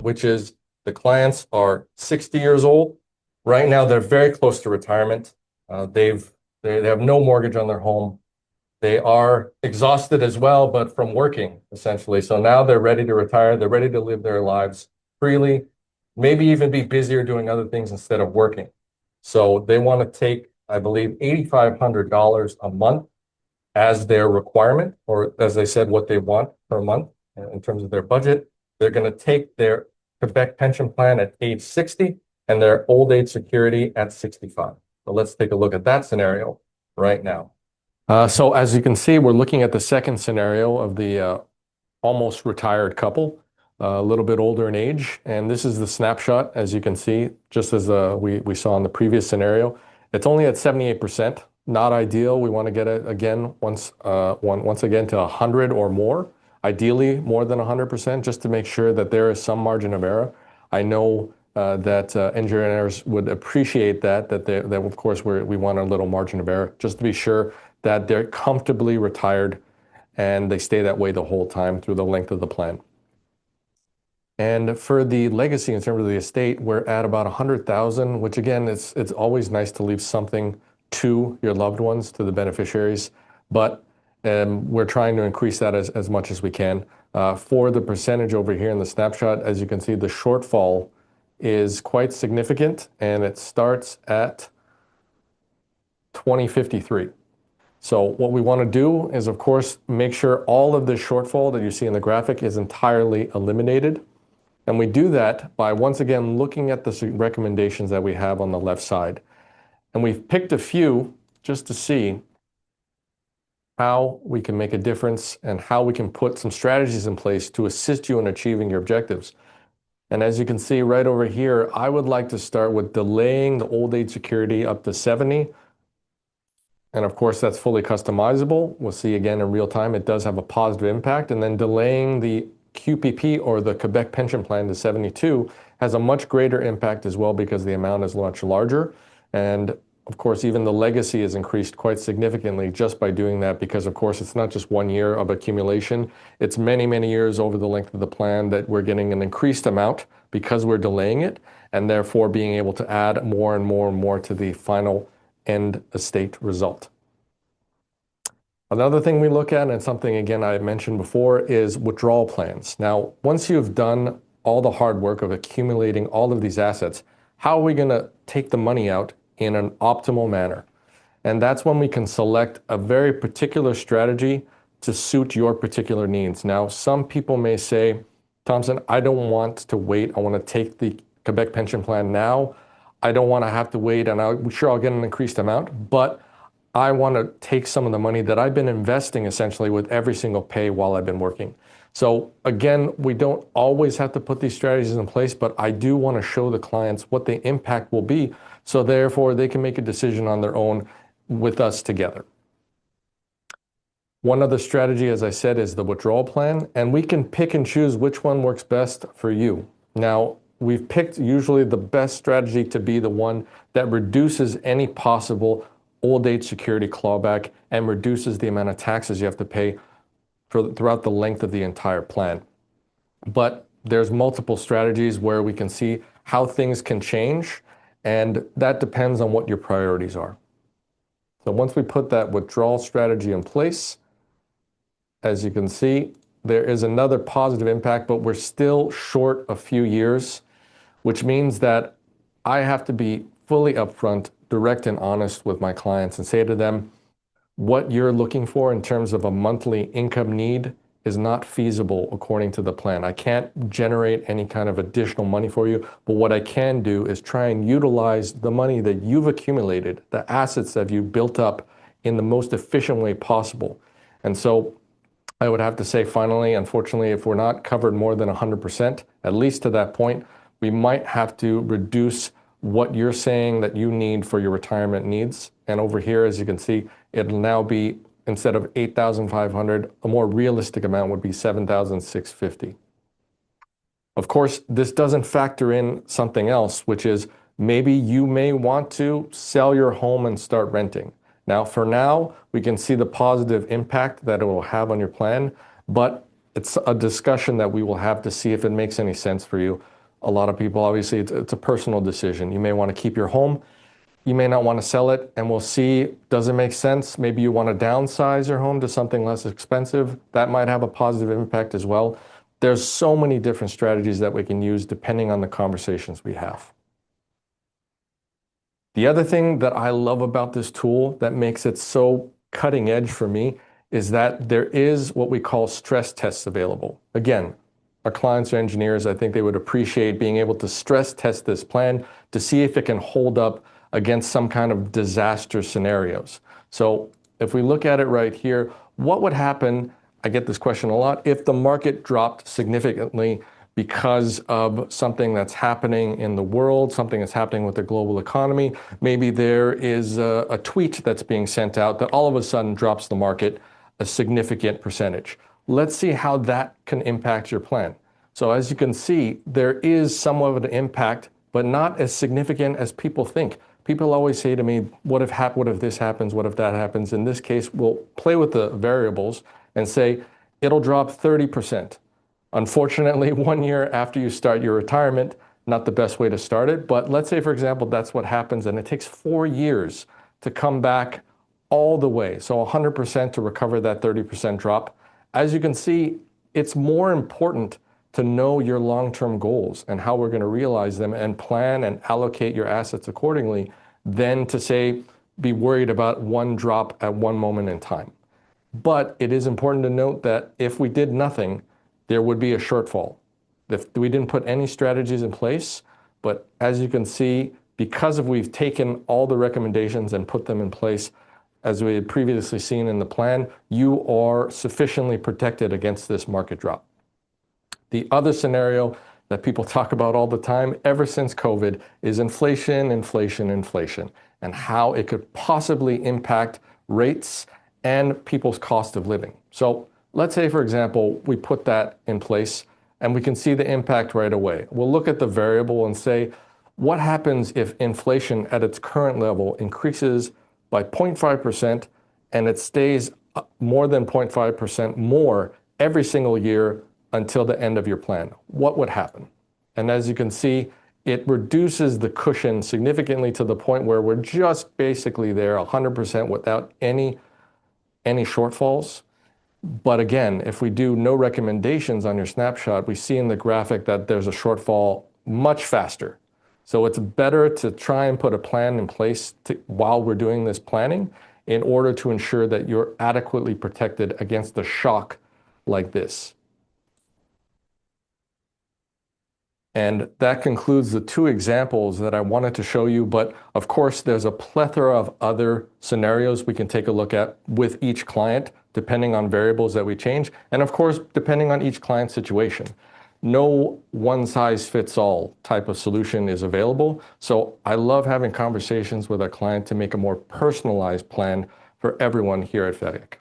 which is the clients are 60 years old. Right now, they're very close to retirement. They have no mortgage on their home. They are exhausted as well, but from working essentially. So now they're ready to retire. They're ready to live their lives freely, maybe even be busier doing other things instead of working. So they want to take, I believe, $8,500 a month as their requirement, or as I said, what they want per month in terms of their budget. They're going to take their Quebec pension plan at age 60 and their old age security at 65. So let's take a look at that scenario right now. So as you can see, we're looking at the second scenario of the almost retired couple, a little bit older in age. And this is the snapshot, as you can see, just as we saw in the previous scenario. It's only at 78%, not ideal. We want to get it again once again to 100 or more, ideally more than 100%, just to make sure that there is some margin of error. I know that engineers would appreciate that of course we want a little margin of error, just to be sure that they're comfortably retired and they stay that way the whole time through the length of the plan. And for the legacy in terms of the estate, we're at about 100,000, which again, it's always nice to leave something to your loved ones, to the beneficiaries, but we're trying to increase that as much as we can. For the percentage over here in the snapshot, as you can see, the shortfall is quite significant, and it starts at 2053. So what we want to do is, of course, make sure all of the shortfall that you see in the graphic is entirely eliminated. And we do that by, once again, looking at the recommendations that we have on the left side. And we've picked a few just to see how we can make a difference and how we can put some strategies in place to assist you in achieving your objectives. And as you can see right over here, I would like to start with delaying the old age security up to 70. And of course, that's fully customizable. We'll see again in real time, it does have a positive impact. And then delaying the QPP, or the Quebec pension plan, to 72 has a much greater impact as well, because the amount is much larger. And of course, even the legacy is increased quite significantly just by doing that, because of course, it's not just 1 year of accumulation. It's many, many years over the length of the plan that we're getting an increased amount because we're delaying it, and therefore being able to add more and more and more to the final end estate result. Another thing we look at, and something again I mentioned before, is withdrawal plans. Now, once you've done all the hard work of accumulating all of these assets, how are we going to take the money out in an optimal manner? And that's when we can select a very particular strategy to suit your particular needs. Now, some people may say, Thompson, I don't want to wait. I want to take the Quebec pension plan now. I don't want to have to wait, and I'm sure I'll get an increased amount, but I want to take some of the money that I've been investing essentially with every single pay while I've been working. So again, we don't always have to put these strategies in place, but I do want to show the clients what the impact will be, so therefore they can make a decision on their own with us together. One other strategy, as I said, is the withdrawal plan, and we can pick and choose which one works best for you. Now, we've picked usually the best strategy to be the one that reduces any possible old age security clawback and reduces the amount of taxes you have to pay throughout the length of the entire plan. But there's multiple strategies where we can see how things can change, and that depends on what your priorities are. So once we put that withdrawal strategy in place, as you can see, there is another positive impact, but we're still short a few years, which means that I have to be fully upfront, direct and honest with my clients, and say to them, what you're looking for in terms of a monthly income need is not feasible according to the plan. I can't generate any kind of additional money for you, but what I can do is try and utilize the money that you've accumulated, the assets that you've built up, in the most efficient way possible. And so I would have to say, finally, unfortunately, if we're not covered more than 100%, at least to that point, we might have to reduce what you're saying that you need for your retirement needs. And over here, as you can see, it'll now be, instead of 8,500, a more realistic amount would be 7,650. Of course, this doesn't factor in something else, which is maybe you may want to sell your home and start renting. Now, for now, we can see the positive impact that it will have on your plan, but it's a discussion that we will have to see if it makes any sense for you. A lot of people, obviously, it's a personal decision. You may want to keep your home. You may not want to sell it, and we'll see, does it make sense? Maybe you want to downsize your home to something less expensive. That might have a positive impact as well. There's so many different strategies that we can use depending on the conversations we have. The other thing that I love about this tool that makes it so cutting edge for me is that there is what we call stress tests available. Again, our clients or engineers, I think they would appreciate being able to stress test this plan to see if it can hold up against some kind of disaster scenarios. So if we look at it right here, what would happen, I get this question a lot, if the market dropped significantly because of something that's happening in the world, something that's happening with the global economy. Maybe there is a tweet that's being sent out that all of a sudden drops the market a significant percentage. Let's see how that can impact your plan. So as you can see, there is somewhat of an impact, but not as significant as people think. People always say to me, what if this happens? What if that happens? In this case, we'll play with the variables and say, it'll drop 30%. Unfortunately, 1 year after you start your retirement, not the best way to start it. But let's say, for example, that's what happens, and it takes 4 years to come back all the way. So 100% to recover that 30% drop. As you can see, it's more important to know your long-term goals and how we're going to realize them and plan and allocate your assets accordingly than to say, be worried about one drop at one moment in time. But it is important to note that if we did nothing, there would be a shortfall. If we didn't put any strategies in place, but as you can see, because we've taken all the recommendations and put them in place, as we had previously seen in the plan, you are sufficiently protected against this market drop. The other scenario that people talk about all the time, ever since COVID, is inflation, and how it could possibly impact rates and people's cost of living. So let's say, for example, we put that in place and we can see the impact right away. We'll look at the variable and say, what happens if inflation at its current level increases by 0.5% and it stays more than 0.5% more every single year until the end of your plan? What would happen? And as you can see, it reduces the cushion significantly to the point where we're just basically there 100% without any shortfalls. But again, if we do no recommendations on your snapshot, we see in the graphic that there's a shortfall much faster. So it's better to try and put a plan in place while we're doing this planning in order to ensure that you're adequately protected against a shock like this. And that concludes the two examples that I wanted to show you. But of course, there's a plethora of other scenarios we can take a look at with each client, depending on variables that we change. And of course, depending on each client's situation. No one-size-fits-all type of solution is available. So I love having conversations with our client to make a more personalized plan for everyone here at FEDIC.